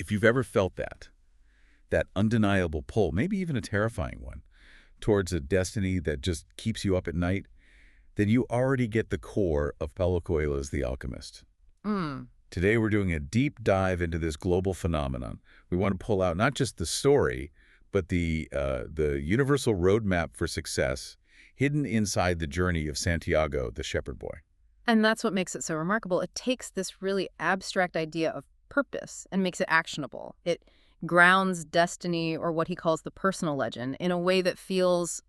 If you've ever felt that undeniable pull, maybe even a terrifying one, towards a destiny that just keeps you up at night, then you already get the core of Paulo Coelho's The Alchemist. Mm. Today we're doing a deep dive into this global phenomenon. We want to pull out not just the story, but the universal roadmap for success hidden inside the journey of Santiago, the shepherd boy. And that's what makes it so remarkable. It takes this really abstract idea of purpose and makes it actionable. It grounds destiny, or what he calls the personal legend, in a way that feels,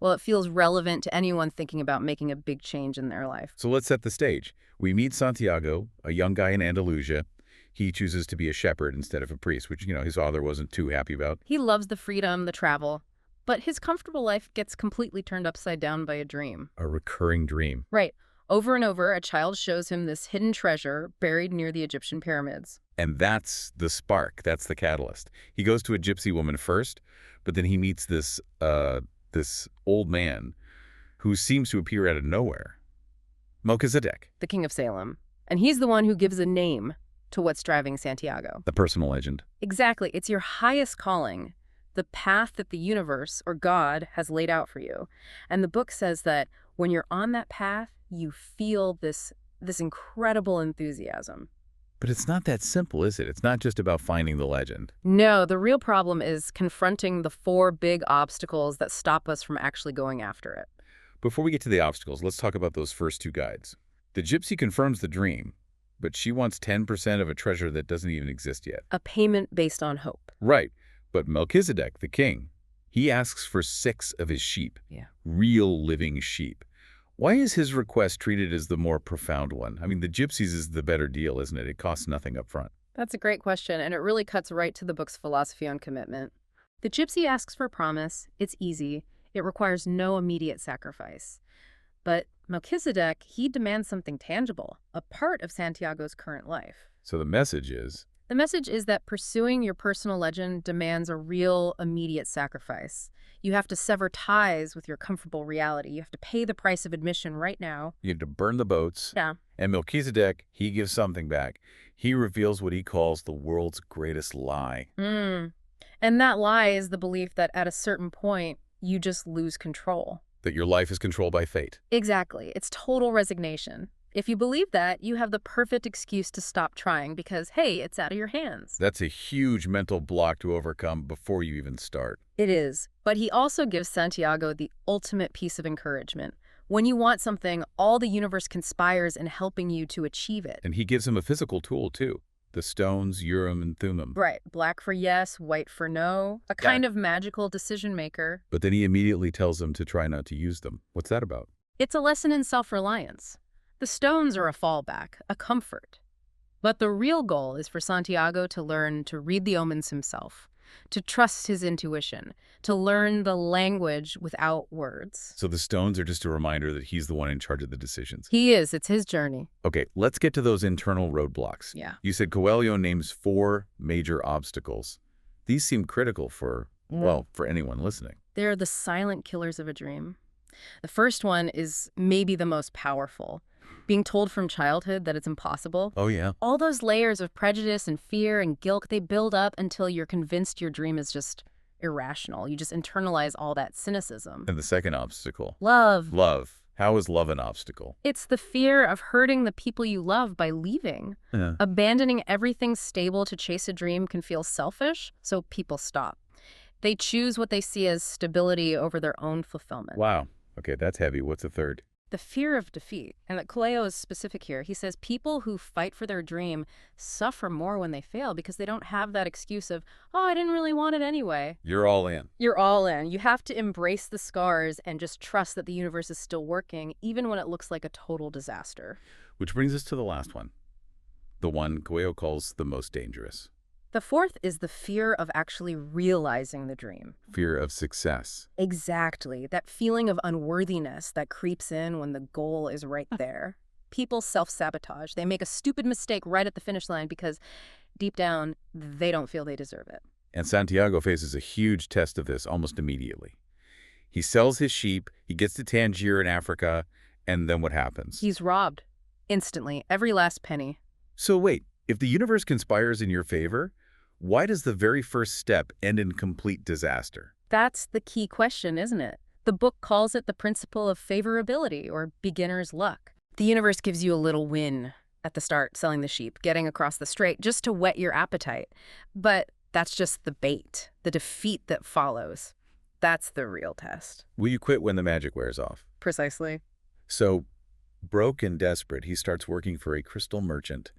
well, it feels relevant to anyone thinking about making a big change in their life. So let's set the stage. We meet Santiago, a young guy in Andalusia. He chooses to be a shepherd instead of a priest, which, his father wasn't too happy about. He loves the freedom, the travel, but his comfortable life gets completely turned upside down by a dream. A recurring dream. Right. Over and over, a child shows him this hidden treasure buried near the Egyptian pyramids. And that's the spark. That's the catalyst. He goes to a gypsy woman first, but then he meets this old man who seems to appear out of nowhere. Melchizedek. The king of Salem. And he's the one who gives a name to what's driving Santiago. The personal legend. Exactly. It's your highest calling, the path that the universe, or God, has laid out for you. And the book says that when you're on that path, you feel this incredible enthusiasm. But it's not that simple, is it? It's not just about finding the legend. No, the real problem is confronting the 4 big obstacles that stop us from actually going after it. Before we get to the obstacles, let's talk about those first 2 guides. The gypsy confirms the dream, but she wants 10% of a treasure that doesn't even exist yet. A payment based on hope. Right. But Melchizedek, the king, he asks for 6 of his sheep. Yeah. Real living sheep. Why is his request treated as the more profound one? I mean, the gypsies is the better deal, isn't it? It costs nothing up front. That's a great question, and it really cuts right to the book's philosophy on commitment. The gypsy asks for a promise. It's easy. It requires no immediate sacrifice. But Melchizedek, he demands something tangible, a part of Santiago's current life. So the message is? The message is that pursuing your personal legend demands a real, immediate sacrifice. You have to sever ties with your comfortable reality. You have to pay the price of admission right now. You have to burn the boats. Yeah. And Melchizedek, he gives something back. He reveals what he calls the world's greatest lie. And that lie is the belief that at a certain point, you just lose control. That your life is controlled by fate. Exactly. It's total resignation. If you believe that, you have the perfect excuse to stop trying because, hey, it's out of your hands. That's a huge mental block to overcome before you even start. It is. But he also gives Santiago the ultimate piece of encouragement. When you want something, all the universe conspires in helping you to achieve it. And he gives him a physical tool, too. The stones, Urim and Thummim. Right. Black for yes, white for no. A kind of magical decision maker. But then he immediately tells him to try not to use them. What's that about? It's a lesson in self-reliance. The stones are a fallback, a comfort. But the real goal is for Santiago to learn to read the omens himself, to trust his intuition, to learn the language without words. So the stones are just a reminder that he's the one in charge of the decisions. He is. It's his journey. Okay, let's get to those internal roadblocks. Yeah. You said Coelho names 4 major obstacles. These seem critical for anyone listening. They're the silent killers of a dream. The first one is maybe the most powerful. Being told from childhood that it's impossible. Oh, yeah. All those layers of prejudice and fear and guilt, they build up until you're convinced your dream is just irrational. You just internalize all that cynicism. And the second obstacle? Love. Love. How is love an obstacle? It's the fear of hurting the people you love by leaving. Yeah. Abandoning everything stable to chase a dream can feel selfish, so people stop. They choose what they see as stability over their own fulfillment. Wow. Okay, that's heavy. What's the third? The fear of defeat. And that Coelho is specific here. He says people who fight for their dream suffer more when they fail because they don't have that excuse of, oh, I didn't really want it anyway. You're all in. You're all in. You have to embrace the scars and just trust that the universe is still working, even when it looks like a total disaster. Which brings us to the last one. The one Coelho calls the most dangerous. The fourth is the fear of actually realizing the dream. Fear of success. Exactly. That feeling of unworthiness that creeps in when the goal is right there. People self-sabotage. They make a stupid mistake right at the finish line because deep down, they don't feel they deserve it. And Santiago faces a huge test of this almost immediately. He sells his sheep, he gets to Tangier in Africa, and then what happens? He's robbed. Instantly. Every last penny. So wait, if the universe conspires in your favor, Why does the very first step end in complete disaster? That's the key question, isn't it? The book calls it the principle of favorability or beginner's luck. The universe gives you a little win at the start, selling the sheep, getting across the strait, just to whet your appetite. But that's just the bait, the defeat that follows. That's the real test. Will you quit when the magic wears off? Precisely. So, broke and desperate, he starts working for a crystal merchant.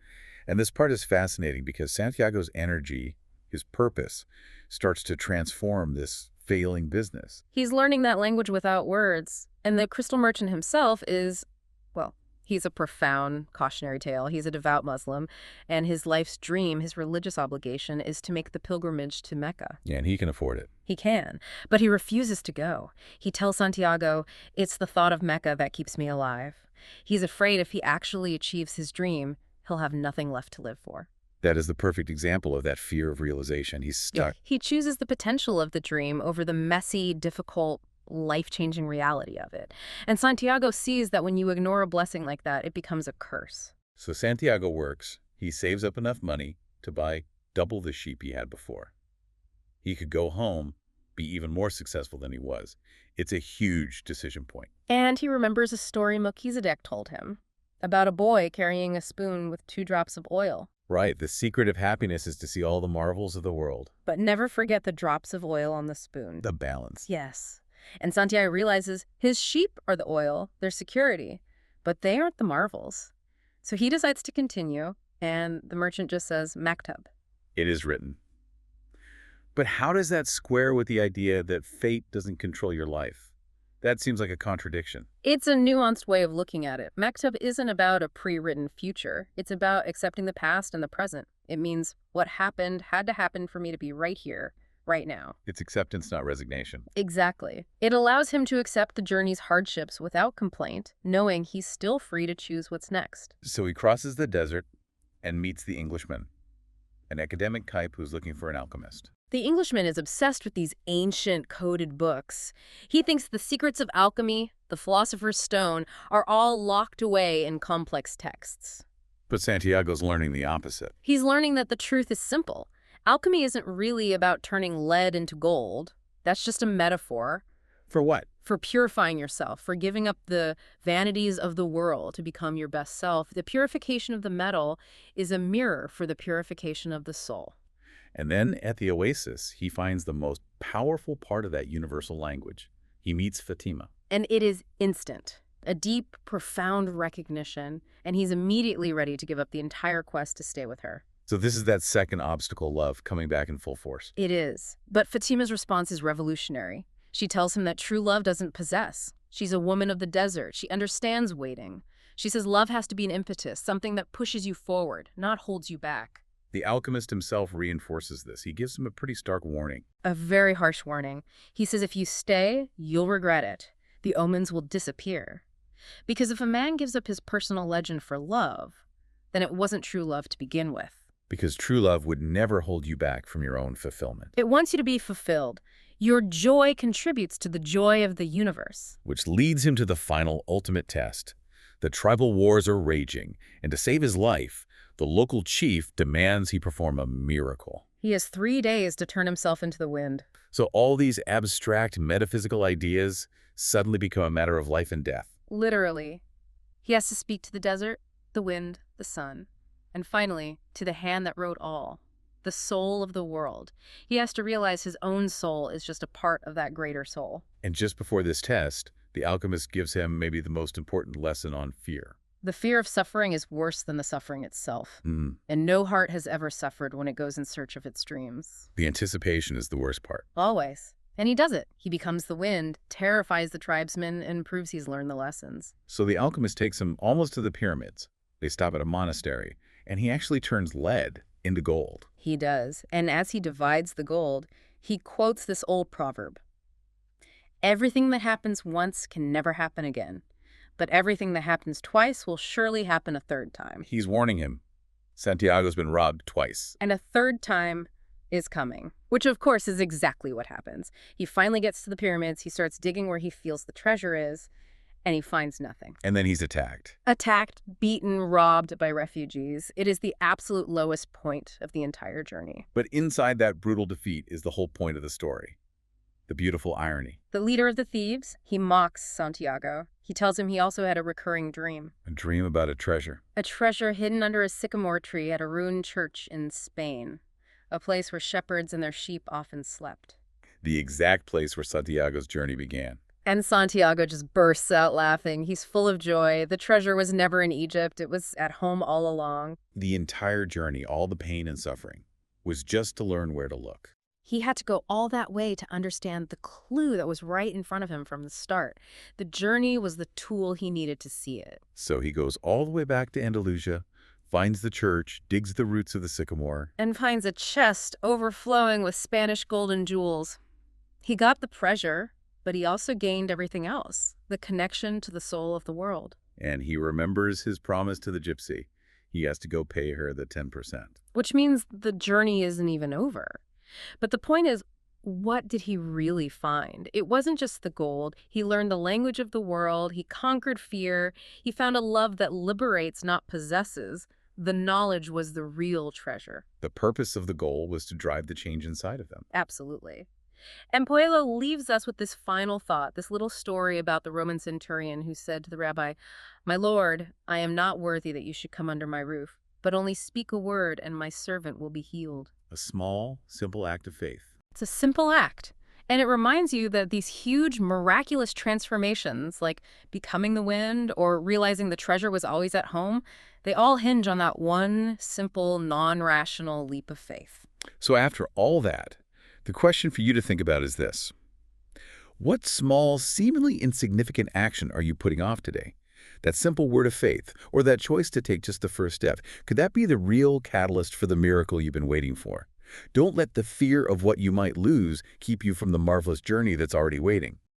And this part is fascinating because Santiago's energy, his purpose, starts to transform this failing business. He's learning that language without words. And the crystal merchant himself is, well, he's a profound cautionary tale. He's a devout Muslim, and his life's dream, his religious obligation, is to make the pilgrimage to Mecca. Yeah, and he can afford it. He can, but he refuses to go. He tells Santiago, "It's the thought of Mecca that keeps me alive." He's afraid if he actually achieves his dream, he'll have nothing left to live for. That is the perfect example of that fear of realization. He's stuck. He chooses the potential of the dream over the messy, difficult, life-changing reality of it. And Santiago sees that when you ignore a blessing like that, it becomes a curse. So Santiago works. He saves up enough money to buy double the sheep he had before. He could go home, be even more successful than he was. It's a huge decision point. And he remembers a story Melchizedek told him about a boy carrying a spoon with 2 drops of oil. Right, the secret of happiness is to see all the marvels of the world. But never forget the drops of oil on the spoon. The balance. Yes. And Santiago realizes his sheep are the oil, their security, but they aren't the marvels. So he decides to continue, and the merchant just says, "Maktub." It is written. But how does that square with the idea that fate doesn't control your life? That seems like a contradiction. It's a nuanced way of looking at it. Maktub isn't about a pre-written future. It's about accepting the past and the present. It means what happened had to happen for me to be right here, right now. It's acceptance, not resignation. Exactly. It allows him to accept the journey's hardships without complaint, knowing he's still free to choose what's next. So he crosses the desert and meets the Englishman, an academic type who's looking for an alchemist. The Englishman is obsessed with these ancient coded books. He thinks the secrets of alchemy, the philosopher's stone, are all locked away in complex texts. But Santiago's learning the opposite. He's learning that the truth is simple. Alchemy isn't really about turning lead into gold. That's just a metaphor. For what? For purifying yourself, for giving up the vanities of the world to become your best self. The purification of the metal is a mirror for the purification of the soul. And then at the oasis, he finds the most powerful part of that universal language. He meets Fatima. And it is instant. A deep, profound recognition, and he's immediately ready to give up the entire quest to stay with her. So this is that second obstacle, love, coming back in full force. It is. But Fatima's response is revolutionary. She tells him that true love doesn't possess. She's a woman of the desert. She understands waiting. She says love has to be an impetus, something that pushes you forward, not holds you back. The alchemist himself reinforces this. He gives him a pretty stark warning. A very harsh warning. He says if you stay, you'll regret it. The omens will disappear. Because if a man gives up his personal legend for love, then it wasn't true love to begin with. Because true love would never hold you back from your own fulfillment. It wants you to be fulfilled. Your joy contributes to the joy of the universe. Which leads him to the final ultimate test. The tribal wars are raging, and to save his life, the local chief demands he perform a miracle. He has 3 days to turn himself into the wind. So all these abstract metaphysical ideas suddenly become a matter of life and death. Literally. He has to speak to the desert, the wind, the sun, and finally, to the hand that wrote all, the soul of the world. He has to realize his own soul is just a part of that greater soul. And just before this test, the alchemist gives him maybe the most important lesson on fear. The fear of suffering is worse than the suffering itself. And no heart has ever suffered when it goes in search of its dreams. The anticipation is the worst part. Always. And he does it. He becomes the wind, terrifies the tribesmen, and proves he's learned the lessons. So the alchemist takes him almost to the pyramids. They stop at a monastery, and he actually turns lead into gold. He does. And as he divides the gold, he quotes this old proverb. Everything that happens once can never happen again. But everything that happens twice will surely happen a third time. He's warning him. Santiago's been robbed twice. And a third time is coming, which of course is exactly what happens. He finally gets to the pyramids, he starts digging where he feels the treasure is, and he finds nothing. And then he's attacked. Attacked, beaten, robbed by refugees. It is the absolute lowest point of the entire journey. But inside that brutal defeat is the whole point of the story. The beautiful irony. The leader of the thieves, he mocks Santiago. He tells him he also had a recurring dream. A dream about a treasure. A treasure hidden under a sycamore tree at a ruined church in Spain. A place where shepherds and their sheep often slept. The exact place where Santiago's journey began. And Santiago just bursts out laughing. He's full of joy. The treasure was never in Egypt. It was at home all along. The entire journey, all the pain and suffering, was just to learn where to look. He had to go all that way to understand the clue that was right in front of him from the start. The journey was the tool he needed to see it. So he goes all the way back to Andalusia, finds the church, digs the roots of the sycamore, And finds a chest overflowing with Spanish gold and jewels. He got the treasure, but he also gained everything else, the connection to the soul of the world. and he remembers his promise to the gypsy. He has to go pay her the 10%. Which means the journey isn't even over. But the point is, what did he really find? It wasn't just the gold. He learned the language of the world. He conquered fear. He found a love that liberates, not possesses. The knowledge was the real treasure. The purpose of the goal was to drive the change inside of them. Absolutely. And Coelho leaves us with this final thought, this little story about the Roman centurion who said to the rabbi, "My lord, I am not worthy that you should come under my roof, but only speak a word and my servant will be healed." A small, simple act of faith. It's a simple act. And it reminds you that these huge, miraculous transformations, like becoming the wind or realizing the treasure was always at home, they all hinge on that one simple, non-rational leap of faith. So after all that, the question for you to think about is this. What small, seemingly insignificant action are you putting off today? That simple word of faith, or that choice to take just the first step, could that be the real catalyst for the miracle you've been waiting for? Don't let the fear of what you might lose keep you from the marvelous journey that's already waiting.